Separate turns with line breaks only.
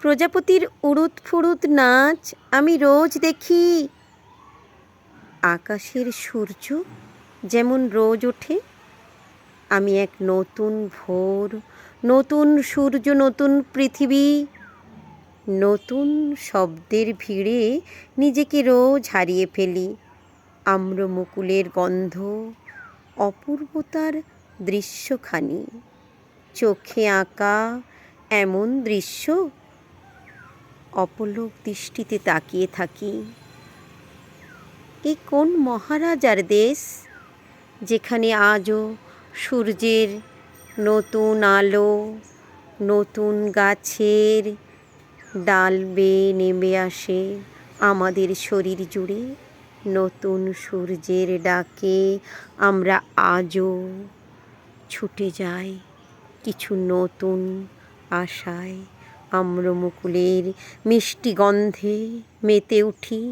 প্রজাপতির উড়ুত ফুড়ুত নাচ আমি রোজ দেখি। আকাশের সূর্য যেমন রোজ ওঠে, আমি এক নতুন ভোর, নতুন সূর্য, নতুন পৃথিবী, নতুন শব্দের ভিড়ে নিজেকে রোজ হারিয়ে ফেলি। আম্রমুকুলের গন্ধ, অপূর্বতার দৃশ্যখানি, চোখে আঁকা এমন দৃশ্য, অপলক দৃষ্টিতে তাকিয়ে থাকি। এ কোন মহারাজার দেশ, যেখানে আজও সূর্যের নতুন আলো নতুন গাছের ডাল বেয়ে নেমে আসে আমাদের শরীর জুড়ে। নতুন সূর্যের ডাকে আমরা আজও ছুটে যাই কিছু নতুন আশায়। আম্রমুকুলের মিষ্টি গন্ধে মেতে উঠি।